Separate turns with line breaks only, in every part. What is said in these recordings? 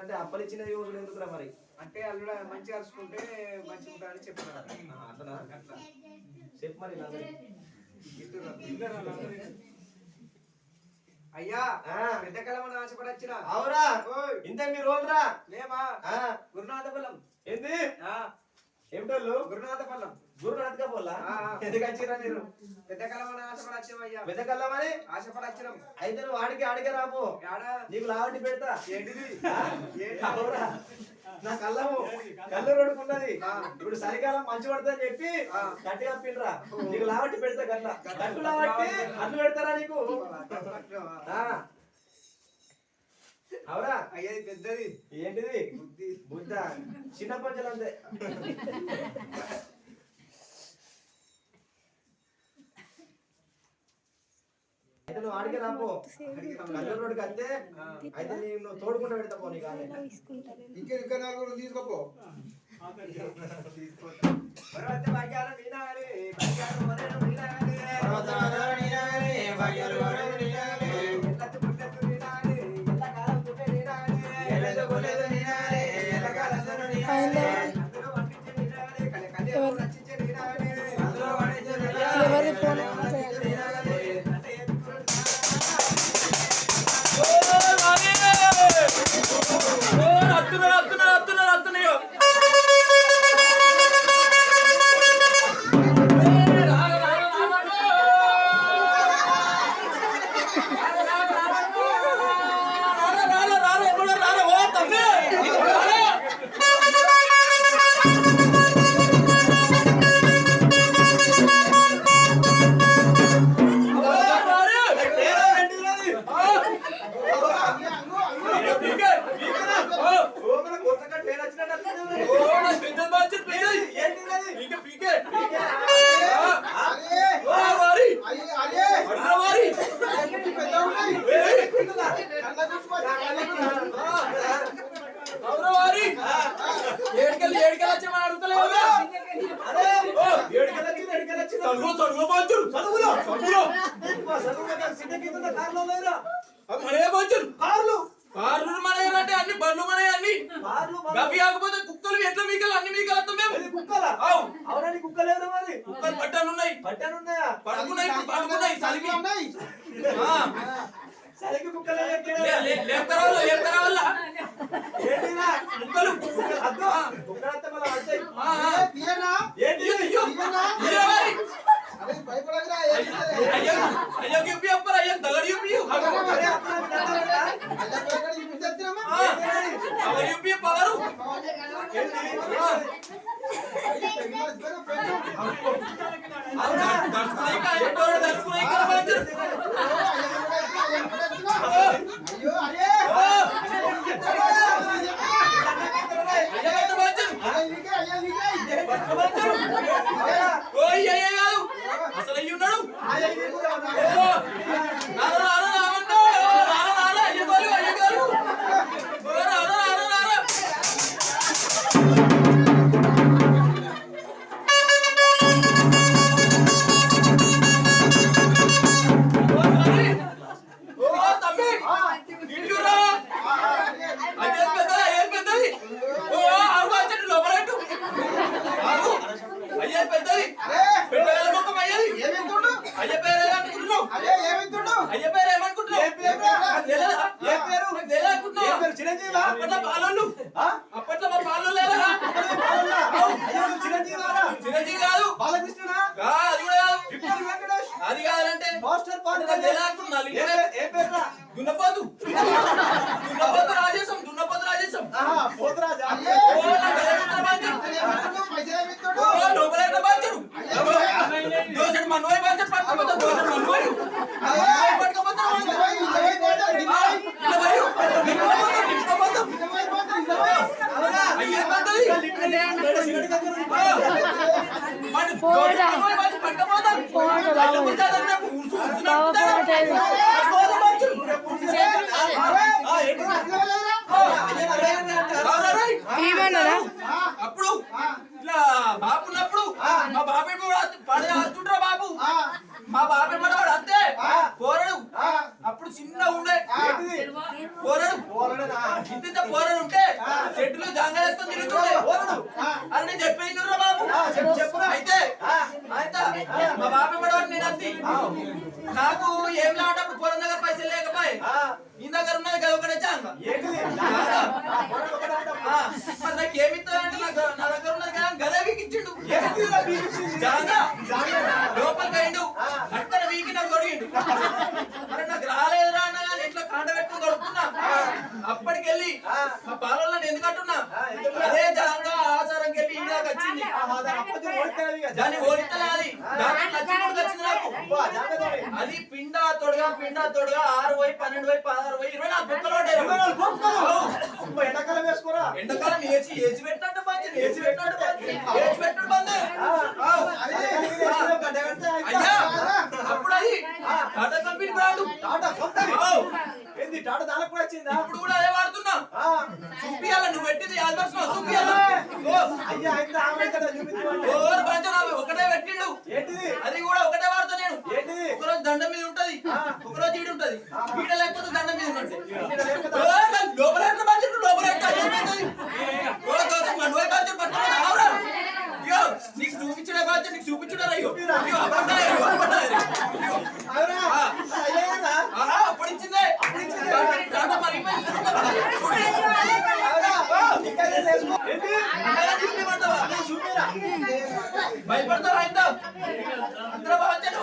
అంటే అప్పలు ఇచ్చినది రోజులు ఎందుకురా మరి?
అంటే అల్లుడు మంచిగా అరుచుకుంటే మంచిగా ఉంటాడని చెప్తున్నారు.
అట్లా చెప్పు మరి.
అయ్యా పెద్ద కలమని ఆశపడొచ్చిన.
అవురా ఇంత మీ రోజురా
లేవా? గురునాథ పొలం.
ఏంది ఏమిటోళ్ళు?
గురునాథ పొలం.
గురునాథ్గా పోలా? ఎందుకు వచ్చిరా మీరు?
పెద్ద కలమని ఆశపడొచ్చాం అయ్యా.
పెద్ద కళ్ళమని
ఆశపడొచ్చినాం.
అయితే నువ్వు ఆడికే రాబో. నీకు లావంటి పెడతా.
ఏంటిది?
అవురా నా కళ్ళము కళ్ళు రొడుకున్నది. ఇప్పుడు చలికాలం మంచి పడుతుందని చెప్పి గట్టి కప్పిండ్రా. నీకు లావట్టి పెడతా గట్ల గట్టు లావట్టి అట్లు పెడతారా నీకు? అవురా
అయ్యేది పెద్దది.
ఏంటిది? బుద్ధ చిన్న పంచలు అంతే. అయితే నువ్వు ఆడికి రాపో. కళ్ళు రోడ్డుకి అంతే. అయితే నువ్వు తోడుకుంటూ పెడతా పో. నీకు
ఇంకా నలుగురు తీసుకోపో.
ఎవరి ఫోన్
అన్ని బండ్లు మన అన్ని గవి ఆకపోతే కుక్కలు ఎట్లా మీకలు అన్ని మీకలు వస్తాం మేము.
కుక్కలా? అవునండి కుక్కలు ఎవరు మరి?
కుక్కలు పట్టానున్నాయి.
పట్టానున్నాయా?
పడుకున్నాయి పడుకున్నాయి చలికి
చలికి కుక్కలు
లేపుతారా వల్ల కుక్కలు అయ్యో చూపి అప్పరు అయ్యో దగడు చూపి పవర్ చూపి పవరు అసలు అయ్యి ఉన్నాడు. అప్పట్లో మా పాలు లేదా చిరంజీవి కాదు అది కాదంటే దున్నపోతు రాజేశం లోపల బాధ్యుడు దోసడు మనోయ్ బాధ్యత పట్టుకోపోతా దోసడు మనోయ్ అప్పుడు ఇట్లా బాబు ఉన్నప్పుడు మా బాబు పడే ఆడుతుంటారా బాబు మా బాబు మనవాడు అంతే కోరడు అప్పుడు చిన్న ఉండే కోరడు ఇంత పోరలు ఉంటే చెట్లు జాంగా వేసుకొని తిరుగుతుండే అని నేను చెప్పేది బాబు. అయితే మా బాబు కూడా నేను అంది నాకు ఏం లాంటప్పుడు పొలం దగ్గర పైసలు లేకపోయి నీ దగ్గర ఉన్నది కదా ఒకటే జాంగా మరి నాకు ఏమి ఇస్తానంటే నా దగ్గర ఉన్నది కదా గదే వీకిచ్చిండు జాంగా లోపలికి అయిండు అక్కడ వీకి నాకు దొరికిండు. మరి నాకు రాలేదురా అన్న కానీ ఇట్లా కాంట పెట్టుకుని దొరుకుతున్నా. అప్పటికెళ్ళి మా పాలల్లో ఎందుకు అంటున్నా అదే జాంగా ఆచారంకి వెళ్ళి ఈ దాకా వచ్చింది. దాన్ని ఓడితలాలి వచ్చింది నాకు. అది పిండా తొడగా 6 పోయి 12 పోయి 16 పోయి 24 బొక్కలు
ఎండాకాలం వేసుకోరా.
ఎండాకాలం ఏసి పెట్టినట్టు బంద్ ఏసి పెట్టినట్టు బంద్. అయ్యా అప్పుడు అది టాటా కంపెనీ బ్రాండ్.
ఏంది టాటా దానికి కూడా వచ్చిందా?
ఇప్పుడు కూడా అదే వాడుతున్నా. చూపియాల నువ్వు పెట్టింది ఆల్బర్ట్స్ లో చూపియాల.
అయ్యా అయితే ఆమె కదా చూపించమంటే
ఓర్ పంచన ఒకటే పెట్టిండు.
ఏంటిది?
అది కూడా ఒకటే వాడుతా నేను.
ఏంటిది?
ఒకరోజు దండం మీద ఉంటది ఒకరోజు ఈడు ఉంటది. ఈడ లేకపోతే దండం మీద ఉంటది. లోపల ఎట్లా పంచుడు లోపల ఎట్లా నీకు చూపించిన కావచ్చు నీకు చూపించుడారు. అయ్యో అప్పుడు ఇచ్చిందే టాటా మరి భయపడతావు అయితే అందరూ బాధ్యను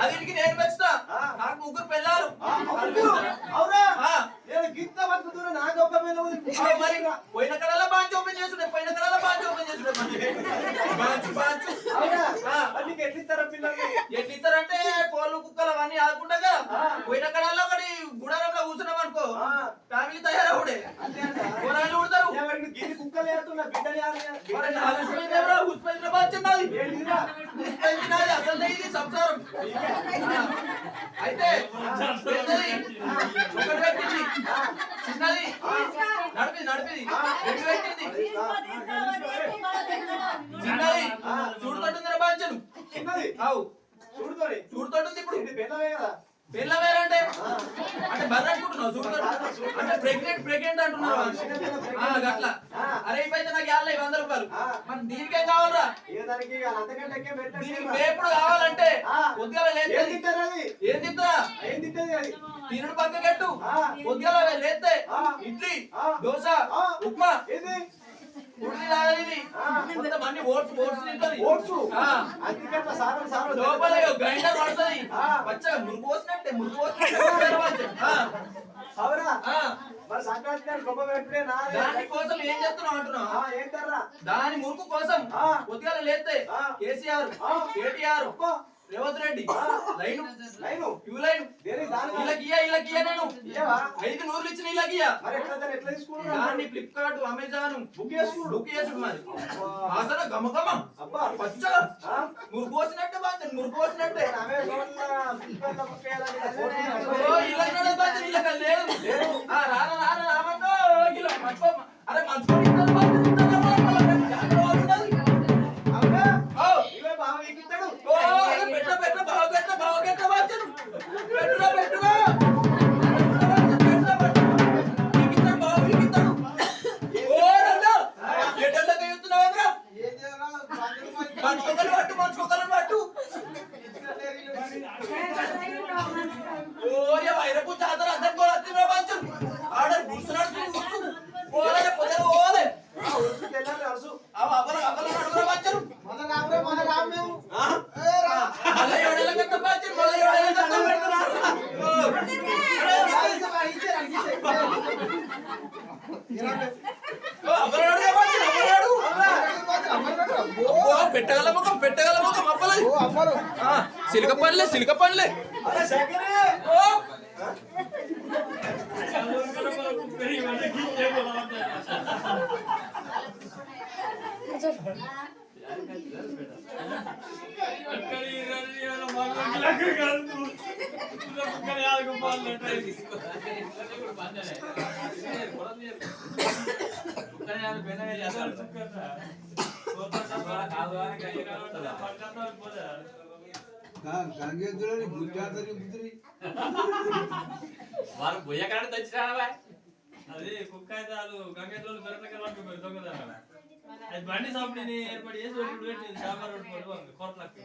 అది నేను పెంచుతా. నాకు 3 పిల్లలు. మరి పోయిన కళలో బాంచ్ ఓపెన్ చేసుడే ఎట్లిస్తారంటే కోళ్ళు కుక్కలు అవన్నీ ఆదుకుంటా. పోయిన కళల్లో ఒకటి గుడారంలో కూర్చున్నాం అనుకో ఫ్యామిలీ తయారవుడే కూరగాయలు ఉడతారు. అసలు ఇది సంసారం. అయితే పెద్దది ఒకటి పెట్టింది చిన్నది నడిపింది 2 పెట్టింది చిన్నది చూడుతుంటుందిరా బాంచను
చిన్నది
చూడుతోటుంది. ఇప్పుడు
కదా
పిల్లవేరంటే అంటే బర్రె అనుకుంటున్నావు చూడుతోటి అంటే ప్రెగ్నెంట్ అంటున్నావు అట్లా. అరే ఇప్పుడైతే నాకు 100 రూపాయలు మరి దీనికేం కావాలరా? దీనికి మేపుడు కావాలంటే పొద్దుగాల ఏం తింటారా తినుడు పక్కకెట్టు. పొద్దుగాల లేస్తే ఇడ్లీ దోశ ఉప్మా కొంతమంది ఓట్స్ తింటది. లోపల గ్రైండర్ పడుతుంది పచ్చగా మురుగు పోసినట్టే దానికోసం ఏం చెప్తున్నావు అంటున్నా. దాని మురుకు కోసం పొద్దుగాల లేస్తే KCR KTR Revanth Reddy line queue line ఇళ్ళకియా నేను 5 నూరులు ఇచ్చిన ఇళ్ళకియా. దాన్ని ఫ్లిప్కార్ట్ అమెజాన్ బుక్ చేసుడు మరి ఆసన గమగమ పచ్చగా మురుకోసినట్టే బాగా మురుకోసినట్టే ఇళ్ళ లేదు రామన్నో ఇలా అరే మంచుకొని పెట్టగల ముఖం అప్పలే సిలిక పనులే
గంగేంద్రుని బుద్ధాంతరి బుద్ధి
వాళ్ళు బొయ్యకాడ తెచ్చిరావా అది కుక్క అయితే వాళ్ళు గంగేశ్వరులు పెరట్లకి దొంగదాన అది బండి సోపుని ఏర్పాటు చేసి రోడ్డు పెట్టి సాంబార్ రోడ్డు పడి కోట్లకు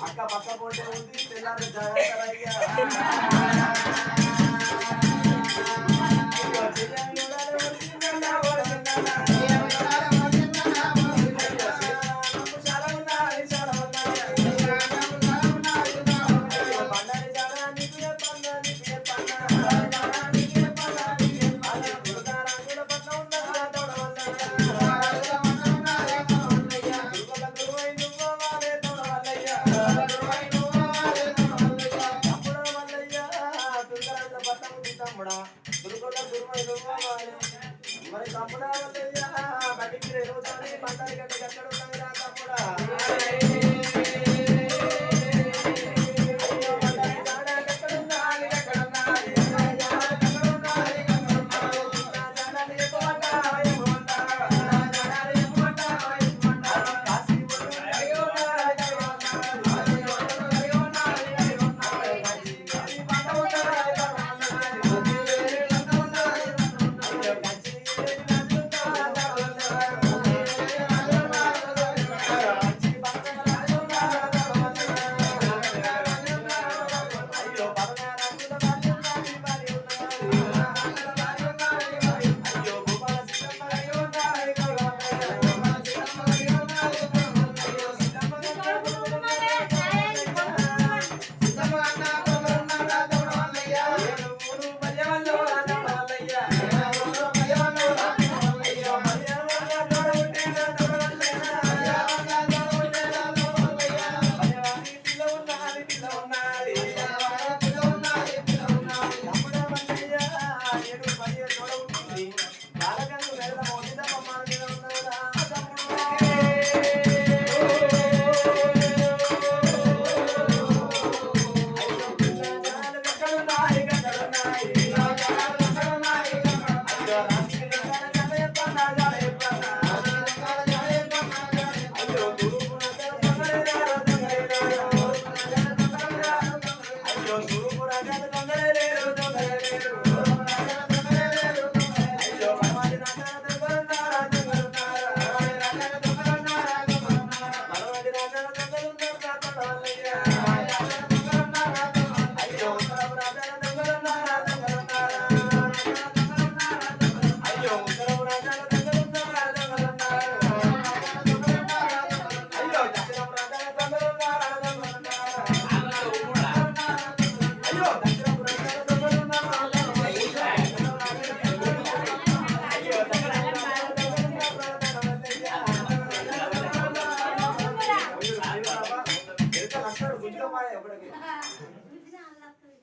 అక్క పక్క పోతే ఉంది తెల్లారి జాగ్రత్తయ్యా మరి తమ్ముడా బయటికి రోజు పంటాలి గంట ఎక్కడ ఉన్నాయిరా తమ్ముడా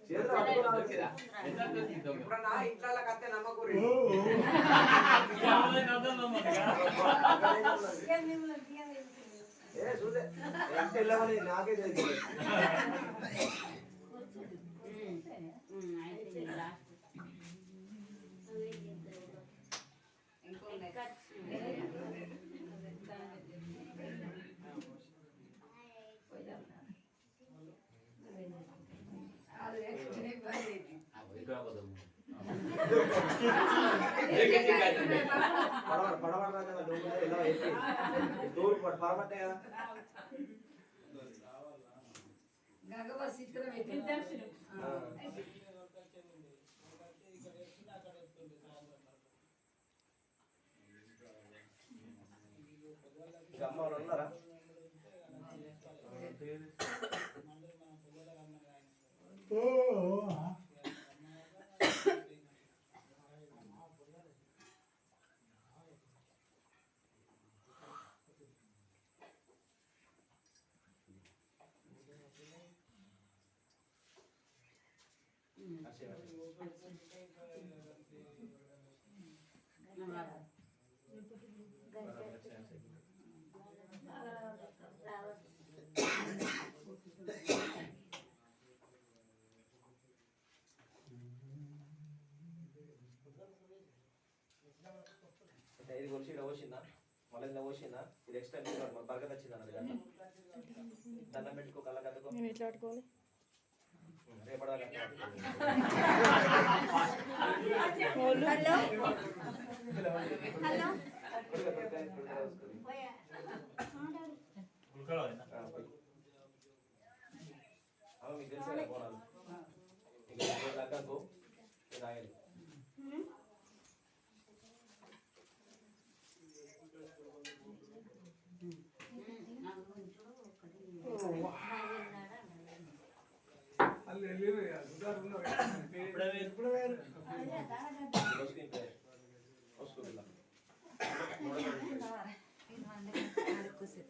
చేతులు పట్టుకోరాదు.
ఎంత దొరికింది దొంగ?
ఎప్పుడన్నా ఇంట్లో కత్తే నమ్మకూరి
యాభై కథలు నమ్మదుగా?
ఏ చూదే ఎంత వెళ్ళమని నాకే తెలియదు. పడబడరా కదా డోర్ ఎలా ఎత్తి డోర్ పడబట్టాయి కదా. అమ్మ వాళ్ళు ఉన్నారా? ఇది వచ్చి ఇలా వచ్చిందా మళ్ళీ ఇలా వచ్చిందా ఇది ఎక్స్ట్రా బర్గర్ వచ్చింది అన్నది కదా దండం పెట్టుకో కళ్ళ కట్టుకో
నేను ఎట్లా ఆడుకోవాలి
రేపడాలి మీకు తెలిసే పోనాలి ఇక తగ్గకు నేను ఆగలి
Aku sih.